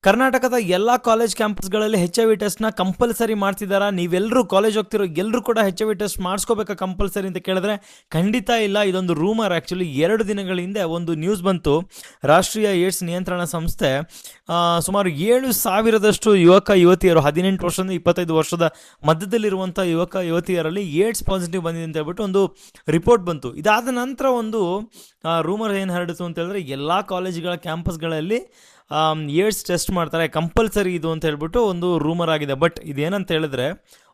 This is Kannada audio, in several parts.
ಕರ್ನಾಟಕದ ಎಲ್ಲ ಕಾಲೇಜ್ ಕ್ಯಾಂಪಸ್ಗಳಲ್ಲಿ HIV ಟೆಸ್ಟ್ನ ಕಂಪಲ್ಸರಿ ಮಾಡ್ತಿದ್ದಾರಾ? ನೀವೆಲ್ಲರೂ ಕಾಲೇಜ್ ಹೋಗ್ತಿರೋ ಎಲ್ಲರೂ ಕೂಡ HIV ಟೆಸ್ಟ್ ಮಾಡಿಸ್ಕೋಬೇಕಾ ಕಂಪಲ್ಸರಿ ಅಂತ ಕೇಳಿದ್ರೆ ಖಂಡಿತ ಇಲ್ಲ. ಇದೊಂದು ರೂಮರ್. ಆ್ಯಕ್ಚುಲಿ 2 ದಿನಗಳ ಹಿಂದೆ ಒಂದು ನ್ಯೂಸ್ ಬಂತು. ರಾಷ್ಟ್ರೀಯ ಏಡ್ಸ್ ನಿಯಂತ್ರಣ ಸಂಸ್ಥೆ ಸುಮಾರು 7,000 ಯುವಕ ಯುವತಿಯರು 18 ವರ್ಷದಿಂದ 25 ವರ್ಷದ ಮಧ್ಯದಲ್ಲಿರುವಂಥ ಯುವಕ ಯುವತಿಯರಲ್ಲಿ ಏಡ್ಸ್ ಪಾಸಿಟಿವ್ ಬಂದಿದೆ ಅಂತ ಹೇಳ್ಬಿಟ್ಟು ಒಂದು ರಿಪೋರ್ಟ್ ಬಂತು. ಇದಾದ ನಂತರ ಒಂದು ರೂಮರ್ ಏನು ಹರಡಿತು ಅಂತ ಹೇಳಿದ್ರೆ ಎಲ್ಲ ಕಾಲೇಜುಗಳ ಕ್ಯಾಂಪಸ್ಗಳಲ್ಲಿ ಏಡ್ಸ್ ಟೆಸ್ಟ್ ಮಾಡ್ತಾರೆ, ಕಂಪಲ್ಸರಿ ಇದು ಅಂತ ಹೇಳ್ಬಿಟ್ಟು ಒಂದು ರೂಮರ್ ಆಗಿದೆ. ಬಟ್ ಇದೇನಂತ ಹೇಳಿದ್ರೆ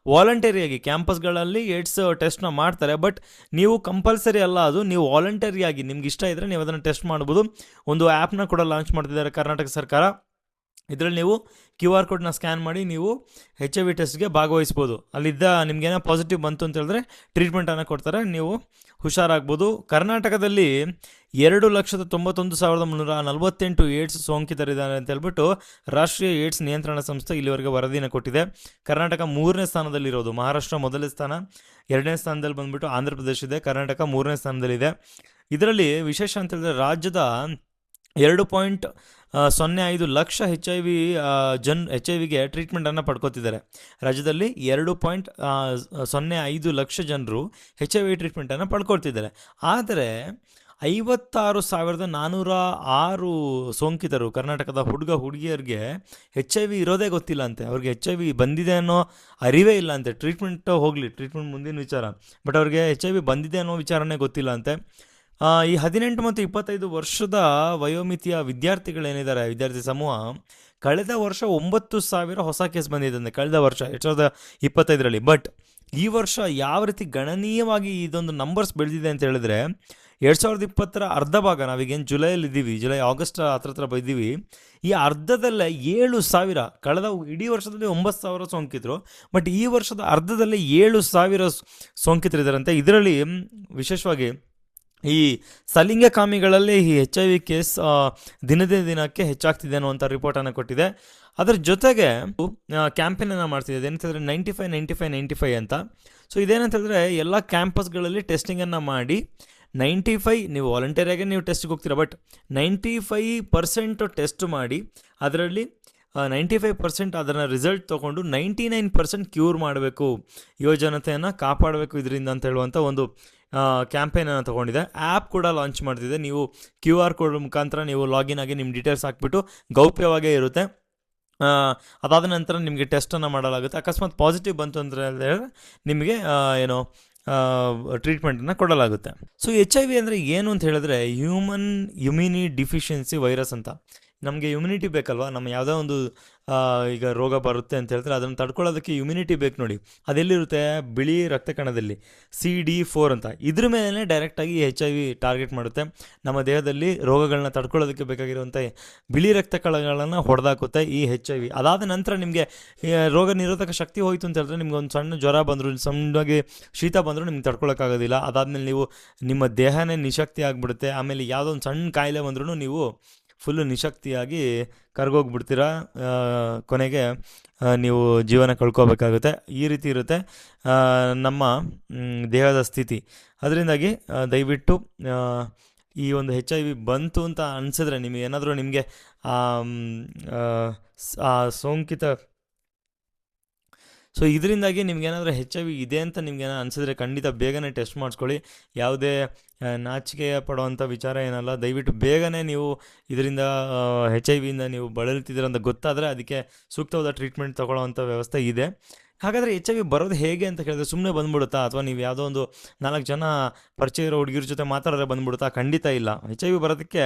ವಾಲಂಟರಿಯಾಗಿ ಕ್ಯಾಂಪಸ್ಗಳಲ್ಲಿ ಏಡ್ಸ್ ಟೆಸ್ಟ್ನ ಮಾಡ್ತಾರೆ. ಬಟ್ ನೀವು ಕಂಪಲ್ಸರಿ ಅಲ್ಲ, ಅದು ನೀವು ವಾಲಂಟರಿಯಾಗಿ ನಿಮ್ಗೆ ಇಷ್ಟ ಇದ್ದರೆ ನೀವು ಅದನ್ನು ಟೆಸ್ಟ್ ಮಾಡ್ಬೋದು. ಒಂದು ಆ್ಯಪ್ನ ಕೂಡ ಲಾಂಚ್ ಮಾಡ್ತಿದ್ದಾರೆ ಕರ್ನಾಟಕ ಸರ್ಕಾರ. ಇದರಲ್ಲಿ ನೀವು QR ಕೋಡ್ನ ಸ್ಕ್ಯಾನ್ ಮಾಡಿ ನೀವು HIV ಟೆಸ್ಟ್ಗೆ ಭಾಗವಹಿಸ್ಬೋದು. ಅಲ್ಲಿದ್ದ ನಿಮಗೇನೋ ಪಾಸಿಟಿವ್ ಬಂತು ಅಂತ ಹೇಳಿದ್ರೆ ಟ್ರೀಟ್ಮೆಂಟನ್ನು ಕೊಡ್ತಾರೆ, ನೀವು ಹುಷಾರಾಗ್ಬೋದು. ಕರ್ನಾಟಕದಲ್ಲಿ 2,91,348 ಏಡ್ಸ್ ಸೋಂಕಿತರಿದ್ದಾರೆ ಅಂತ ಹೇಳ್ಬಿಟ್ಟು ರಾಷ್ಟ್ರೀಯ ಏಡ್ಸ್ ನಿಯಂತ್ರಣ ಸಂಸ್ಥೆ ಇಲ್ಲಿವರೆಗೆ ವರದಿನ ಕೊಟ್ಟಿದೆ. ಕರ್ನಾಟಕ 3ನೇ ಸ್ಥಾನದಲ್ಲಿರೋದು. ಮಹಾರಾಷ್ಟ್ರ 1ನೇ ಸ್ಥಾನ, 2ನೇ ಸ್ಥಾನದಲ್ಲಿ ಬಂದುಬಿಟ್ಟು ಆಂಧ್ರ ಪ್ರದೇಶ ಇದೆ, ಕರ್ನಾಟಕ 3ನೇ ಸ್ಥಾನದಲ್ಲಿದೆ. ಇದರಲ್ಲಿ ವಿಶೇಷ ಅಂತ ಹೇಳಿದ್ರೆ ರಾಜ್ಯದ 2.05 ಲಕ್ಷ HIV ಟ್ರೀಟ್ಮೆಂಟನ್ನು ಪಡ್ಕೋತಿದ್ದಾರೆ. ರಾಜ್ಯದಲ್ಲಿ 2.05 ಲಕ್ಷ ಜನರು HIV ಟ್ರೀಟ್ಮೆಂಟನ್ನು ಪಡ್ಕೊಳ್ತಿದ್ದಾರೆ. ಆದರೆ 56,406 ಸೋಂಕಿತರು ಕರ್ನಾಟಕದ ಹುಡುಗಿಯರಿಗೆ HIV ಇರೋದೇ ಗೊತ್ತಿಲ್ಲ ಅಂತೆ. ಅವ್ರಿಗೆ HIV ಬಂದಿದೆ ಅನ್ನೋ ಅರಿವೇ ಇಲ್ಲ ಅಂತೆ. ಟ್ರೀಟ್ಮೆಂಟ್ ಮುಂದಿನ ವಿಚಾರ, ಬಟ್ ಅವ್ರಿಗೆ HIV ಬಂದಿದೆ ಅನ್ನೋ ವಿಚಾರನೇ ಗೊತ್ತಿಲ್ಲ ಅಂತೆ. ಈ 18 ಮತ್ತು 25 ವರ್ಷದ ವಯೋಮಿತಿಯ ವಿದ್ಯಾರ್ಥಿಗಳೇನಿದ್ದಾರೆ, ವಿದ್ಯಾರ್ಥಿ ಸಮೂಹ, ಕಳೆದ ವರ್ಷ 9,000 ಹೊಸ ಕೇಸ್ ಬಂದಿದೆ ಅಂತೆ ಕಳೆದ ವರ್ಷ 2025ರಲ್ಲಿ. ಬಟ್ ಈ ವರ್ಷ ಯಾವ ರೀತಿ ಗಣನೀಯವಾಗಿ ಇದೊಂದು ನಂಬರ್ಸ್ ಬೆಳೆದಿದೆ ಅಂತ ಹೇಳಿದ್ರೆ 2020ರ ಅರ್ಧ ಭಾಗ, ನಾವೀಗೇನು ಜುಲೈಯಲ್ಲಿದ್ದೀವಿ, ಆಗಸ್ಟ್ ಹತ್ರ ಬಂದಿದ್ದೀವಿ, ಈ ಅರ್ಧದಲ್ಲೇ 7,000, ಕಳೆದ ಇಡೀ ವರ್ಷದಲ್ಲಿ 9,000 ಸೋಂಕಿತರು, ಬಟ್ ಈ ವರ್ಷದ ಅರ್ಧದಲ್ಲೇ 7,000 ಸೋಂಕಿತರಿದ್ದಾರಂತೆ. ಇದರಲ್ಲಿ ವಿಶೇಷವಾಗಿ ಈ ಸಲಿಂಗಕಾಮಿಗಳಲ್ಲಿ ಈ HIV ಕೇಸ್ ದಿನಕ್ಕೆ ಹೆಚ್ಚಾಗ್ತಿದೆ ಅನ್ನುವಂಥ ರಿಪೋರ್ಟನ್ನು ಕೊಟ್ಟಿದೆ. ಅದರ ಜೊತೆಗೆ ಕ್ಯಾಂಪೇನನ್ನು ಮಾಡ್ತಿದೆ, ಏನಂತಂದರೆ 95 ಅಂತ. ಸೊ ಇದೇನಂತ ಹೇಳಿದ್ರೆ ಎಲ್ಲ ಕ್ಯಾಂಪಸ್ಗಳಲ್ಲಿ ಟೆಸ್ಟಿಂಗನ್ನು ಮಾಡಿ 95, ನೀವು ವಾಲಂಟರಿಯಾಗಿ ನೀವು ಟೆಸ್ಟಿಗೆ ಹೋಗ್ತೀರಾ, ಬಟ್ 95% ಟೆಸ್ಟ್ ಮಾಡಿ ಅದರಲ್ಲಿ 95% ಅದನ್ನು ರಿಸಲ್ಟ್ ತೊಗೊಂಡು 99% ಕ್ಯೂರ್ ಮಾಡಬೇಕು, ಯುವಜನತೆಯನ್ನು ಕಾಪಾಡಬೇಕು ಇದರಿಂದ ಅಂತ ಹೇಳುವಂಥ ಒಂದು ಕ್ಯಾಂಪೇನನ್ನು ತೊಗೊಂಡಿದೆ. ಆ್ಯಪ್ ಕೂಡ ಲಾಂಚ್ ಮಾಡ್ತಿದೆ. ನೀವು QR ಕೋಡ್ ಮುಖಾಂತರ ನೀವು ಲಾಗಿನ್ ಆಗಿ ನಿಮ್ಮ ಡೀಟೇಲ್ಸ್ ಹಾಕ್ಬಿಟ್ಟು ಗೌಪ್ಯವಾಗೇ ಇರುತ್ತೆ. ಅದಾದ ನಂತರ ನಿಮಗೆ ಟೆಸ್ಟನ್ನು ಮಾಡಲಾಗುತ್ತೆ. ಅಕಸ್ಮಾತ್ ಪಾಸಿಟಿವ್ ಬಂತು ಅಂತ ಹೇಳಿದ್ರೆ ನಿಮಗೆ ಟ್ರೀಟ್ಮೆಂಟನ್ನು ಕೊಡಲಾಗುತ್ತೆ. ಸೊ HIV ಅಂದರೆ ಏನು ಅಂತ ಹೇಳಿದ್ರೆ ಹ್ಯೂಮನ್ ಇಮ್ಯುನಿ ಡಿಫಿಷಿಯನ್ಸಿ ವೈರಸ್ ಅಂತ. ನಮಗೆ ಇಮ್ಯುನಿಟಿ ಬೇಕಲ್ವಾ, ನಮ್ಮ ಯಾವುದೋ ಒಂದು ಈಗ ರೋಗ ಬರುತ್ತೆ ಅಂತ ಹೇಳ್ತಾರೆ, ಅದನ್ನು ತಡ್ಕೊಳ್ಳೋದಕ್ಕೆ ಇಮ್ಯುನಿಟಿ ಬೇಕು ನೋಡಿ. ಅದೆಲ್ಲಿರುತ್ತೆ? ಬಿಳಿ ರಕ್ತ ಕಣದಲ್ಲಿ CD4 ಅಂತ. ಇದ್ರ ಮೇಲೆ ಡೈರೆಕ್ಟಾಗಿ HIV ಟಾರ್ಗೆಟ್ ಮಾಡುತ್ತೆ. ನಮ್ಮ ದೇಹದಲ್ಲಿ ರೋಗಗಳನ್ನ ತಡ್ಕೊಳ್ಳೋದಕ್ಕೆ ಬೇಕಾಗಿರುವಂಥ ಬಿಳಿ ರಕ್ತ ಕಣಗಳನ್ನು ಹೊಡೆದಾಕುತ್ತೆ ಈ HIV. ಅದಾದ ನಂತರ ನಿಮಗೆ ರೋಗ ನಿರೋಧಕ ಶಕ್ತಿ ಹೋಯಿತು ಅಂತ ಹೇಳಿದ್ರೆ ನಿಮ್ಗೆ ಒಂದು ಸಣ್ಣ ಜ್ವರ ಬಂದರೂ, ಸಣ್ಣದಾಗಿ ಶೀತ ಬಂದರೂ ನಿಮ್ಗೆ ತಡ್ಕೊಳ್ಳೋಕ್ಕಾಗೋದಿಲ್ಲ. ಅದಾದಮೇಲೆ ನೀವು ನಿಮ್ಮ ದೇಹನೇ ನಿಶಕ್ತಿ ಆಗಿಬಿಡುತ್ತೆ. ಆಮೇಲೆ ಯಾವುದೋ ಒಂದು ಸಣ್ಣ ಕಾಯಿಲೆ ಬಂದ್ರೂ ನೀವು ಫುಲ್ಲು ನಿಶಕ್ತಿಯಾಗಿ ಕರ್ಗೋಗ್ಬಿಡ್ತೀರಾ. ಕೊನೆಗೆ ನೀವು ಜೀವನ ಕಳ್ಕೋಬೇಕಾಗುತ್ತೆ. ಈ ರೀತಿ ಇರುತ್ತೆ ನಮ್ಮ ದೇಹದ ಸ್ಥಿತಿ. ಅದರಿಂದಾಗಿ ದಯವಿಟ್ಟು ಈ ಒಂದು HIV ಬಂತು ಅಂತ ಅನಿಸಿದ್ರೆ ನಿಮಗೆ ಸೋಂಕಿತ, ಸೊ ಇದರಿಂದಾಗಿ ನಿಮ್ಗೇನಾದರೂ HIV ಇದೆ ಅಂತ ನಿಮ್ಗೇನೋ ಅನಿಸಿದ್ರೆ ಖಂಡಿತ ಬೇಗನೆ ಟೆಸ್ಟ್ ಮಾಡಿಸ್ಕೊಳ್ಳಿ. ಯಾವುದೇ ನಾಚಿಕೆ ಪಡುವಂಥ ವಿಚಾರ ಏನಲ್ಲ. ದಯವಿಟ್ಟು ಬೇಗನೆ ನೀವು ಇದರಿಂದ HIV ನೀವು ಬಳಲ್ತಿದ್ದೀರಂತ ಗೊತ್ತಾದರೆ ಅದಕ್ಕೆ ಸೂಕ್ತವಾದ ಟ್ರೀಟ್ಮೆಂಟ್ ತೊಗೊಳ್ಳೋವಂಥ ವ್ಯವಸ್ಥೆ ಇದೆ. ಹಾಗಾದರೆ HIV ಬರೋದು ಹೇಗೆ ಅಂತ ಕೇಳಿದ್ರೆ ಸುಮ್ಮನೆ ಬಂದ್ಬಿಡುತ್ತಾ, ಅಥವಾ ನೀವು ಯಾವುದೋ ಒಂದು 4 ಜನ ಪರಿಚಯ ಇರೋ ಹುಡುಗಿರ ಜೊತೆ ಮಾತಾಡಿದ್ರೆ ಬಂದ್ಬಿಡುತ್ತಾ? ಖಂಡಿತ ಇಲ್ಲ. HIV ಬರೋದಕ್ಕೆ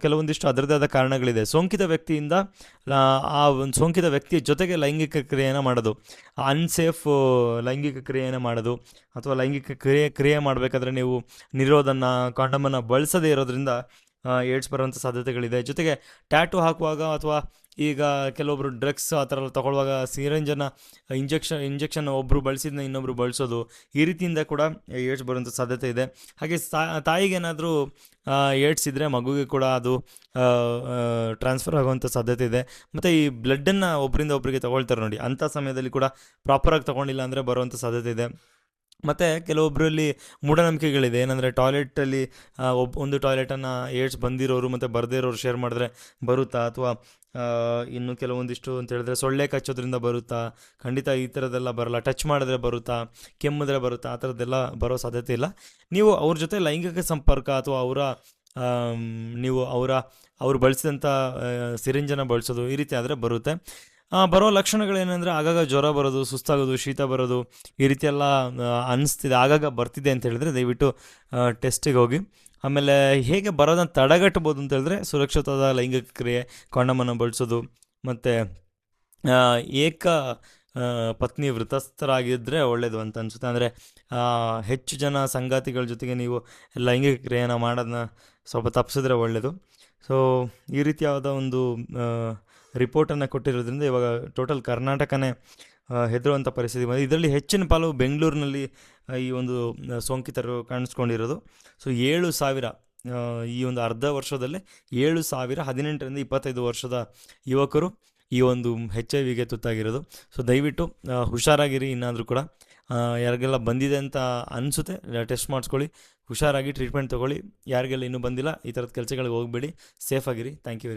ಕೆಲವೊಂದಿಷ್ಟು ಅದರದೇ ಆದ ಕಾರಣಗಳಿದೆ. ಸೋಂಕಿತ ವ್ಯಕ್ತಿಯಿಂದ ಆ ಒಂದು ಸೋಂಕಿತ ವ್ಯಕ್ತಿಯ ಜೊತೆಗೆ ಲೈಂಗಿಕ ಕ್ರಿಯೆಯನ್ನು ಮಾಡೋದು, ಅನ್ಸೇಫ್ ಲೈಂಗಿಕ ಕ್ರಿಯೆಯನ್ನು ಮಾಡೋದು, ಅಥವಾ ಲೈಂಗಿಕ ಕ್ರಿಯೆ ಮಾಡಬೇಕಾದ್ರೆ ನೀವು ನಿರೋಧನ ಕಾಂಡಮನ್ನು ಬಳಸದೇ ಇರೋದ್ರಿಂದ ಏಡ್ಸ್ ಬರುವಂಥ ಸಾಧ್ಯತೆಗಳಿದೆ. ಜೊತೆಗೆ ಟ್ಯಾಟು ಹಾಕುವಾಗ, ಅಥವಾ ಈಗ ಕೆಲವೊಬ್ಬರು ಡ್ರಗ್ಸ್ ಆ ಥರ ತಗೊಳ್ಳುವಾಗ ಸಿರಿಂಜನ್ನು ಇಂಜೆಕ್ಷನ್ ಒಬ್ಬರು ಬಳಸಿದ್ನ ಇನ್ನೊಬ್ಬರು ಬಳಸೋದು, ಈ ರೀತಿಯಿಂದ ಕೂಡ ಏಡ್ಸ್ ಬರುವಂಥ ಸಾಧ್ಯತೆ ಇದೆ. ಹಾಗೆ ತಾಯಿಗೇನಾದರೂ ಏಡ್ಸ್ ಇದ್ದರೆ ಮಗುವಿಗೆ ಕೂಡ ಅದು ಟ್ರಾನ್ಸ್ಫರ್ ಆಗುವಂಥ ಸಾಧ್ಯತೆ ಇದೆ. ಮತ್ತು ಈ ಬ್ಲಡ್ಡನ್ನು ಒಬ್ಬರಿಂದ ಒಬ್ಬರಿಗೆ ತೊಗೊಳ್ತಾರೆ ನೋಡಿ, ಅಂಥ ಸಮಯದಲ್ಲಿ ಕೂಡ ಪ್ರಾಪರಾಗಿ ತೊಗೊಂಡಿಲ್ಲ ಅಂದರೆ ಬರುವಂಥ ಸಾಧ್ಯತೆ ಇದೆ. ಮತ್ತು ಕೆಲವೊಬ್ಬರಲ್ಲಿ ಮೂಢನಂಬಿಕೆಗಳಿದೆ. ಏನಂದರೆ ಟಾಯ್ಲೆಟಲ್ಲಿ ಒಂದು ಟಾಯ್ಲೆಟನ್ನು ಏಡ್ಸ್ ಬಂದಿರೋರು ಮತ್ತು ಬರದೇ ಇರೋರು ಶೇರ್ ಮಾಡಿದ್ರೆ ಬರುತ್ತಾ, ಅಥವಾ ಇನ್ನು ಕೆಲವೊಂದಿಷ್ಟು ಅಂತ ಹೇಳಿದ್ರೆ ಸೊಳ್ಳೆ ಕಚ್ಚೋದ್ರಿಂದ ಬರುತ್ತಾ? ಖಂಡಿತ ಈ ಥರದ್ದೆಲ್ಲ ಬರಲ್ಲ. ಟಚ್ ಮಾಡಿದ್ರೆ ಬರುತ್ತಾ, ಕೆಮ್ಮಿದ್ರೆ ಬರುತ್ತಾ, ಆ ಥರದ್ದೆಲ್ಲ ಬರೋ ಸಾಧ್ಯತೆ ಇಲ್ಲ. ನೀವು ಅವ್ರ ಜೊತೆ ಲೈಂಗಿಕ ಸಂಪರ್ಕ ಅಥವಾ ನೀವು ಅವ್ರು ಬಳಸಿದಂಥ ಸಿರಿಂಜನ್ನು ಬಳಸೋದು, ಈ ರೀತಿ ಆದರೆ ಬರುತ್ತೆ. ಬರೋ ಲಕ್ಷಣಗಳೇನೆಂದರೆ ಆಗಾಗ ಜ್ವರ ಬರೋದು, ಸುಸ್ತಾಗೋದು, ಶೀತ ಬರೋದು, ಈ ರೀತಿ ಎಲ್ಲ ಅನಿಸ್ತಿದೆ, ಆಗಾಗ ಬರ್ತಿದೆ ಅಂತ ಹೇಳಿದ್ರೆ ದಯವಿಟ್ಟು ಟೆಸ್ಟಿಗೆ ಹೋಗಿ. ಆಮೇಲೆ ಹೇಗೆ ಬರೋದನ್ನು ತಡೆಗಟ್ಬೋದು ಅಂತ ಹೇಳಿದ್ರೆ ಸುರಕ್ಷಿತವಾದ ಲೈಂಗಿಕ ಕ್ರಿಯೆ, ಕಾಂಡಮನ್ನು ಬಳಸೋದು, ಮತ್ತು ಏಕ ಪತ್ನಿ ವೃತಸ್ಥರಾಗಿದ್ದರೆ ಒಳ್ಳೆಯದು ಅಂತ ಅನಿಸುತ್ತೆ. ಅಂದರೆ ಹೆಚ್ಚು ಜನ ಸಂಗಾತಿಗಳ ಜೊತೆಗೆ ನೀವು ಲೈಂಗಿಕ ಕ್ರಿಯೆಯನ್ನು ಮಾಡೋದನ್ನ ಸ್ವಲ್ಪ ತಪ್ಪಿಸಿದ್ರೆ ಒಳ್ಳೆಯದು. ಸೊ ಈ ರೀತಿಯಾದ ಒಂದು ರಿಪೋರ್ಟನ್ನು ಕೊಟ್ಟಿರೋದ್ರಿಂದ ಇವಾಗ ಟೋಟಲ್ ಕರ್ನಾಟಕನೇ ಹೆದರುವಂಥ ಪರಿಸ್ಥಿತಿ ಬಂದಿದೆ. ಇದರಲ್ಲಿ ಹೆಚ್ಚಿನ ಪಾಲು ಬೆಂಗಳೂರಿನಲ್ಲಿ ಈ ಒಂದು ಸೋಂಕಿತರು ಕಾಣಿಸ್ಕೊಂಡಿರೋದು. ಸೊ 7,000 ಈ ಒಂದು ಅರ್ಧ ವರ್ಷದಲ್ಲೇ 7,000 18ರಿಂದ 25 ವರ್ಷದ ಯುವಕರು ಈ ಒಂದು HIV ತುತ್ತಾಗಿರೋದು. ಸೊ ದಯವಿಟ್ಟು ಹುಷಾರಾಗಿರಿ. ಇನ್ನಾದರೂ ಕೂಡ ಯಾರಿಗೆಲ್ಲ ಬಂದಿದೆ ಅಂತ ಅನಿಸುತ್ತೆ ಟೆಸ್ಟ್ ಮಾಡಿಸ್ಕೊಳ್ಳಿ, ಹುಷಾರಾಗಿ ಟ್ರೀಟ್ಮೆಂಟ್ ತೊಗೊಳ್ಳಿ. ಯಾರಿಗೆಲ್ಲ ಇನ್ನೂ ಬಂದಿಲ್ಲ ಈ ಥರದ ಕೆಲಸಗಳಿಗೆ ಹೋಗಬೇಡಿ, ಸೇಫಾಗಿರಿ. Thank you.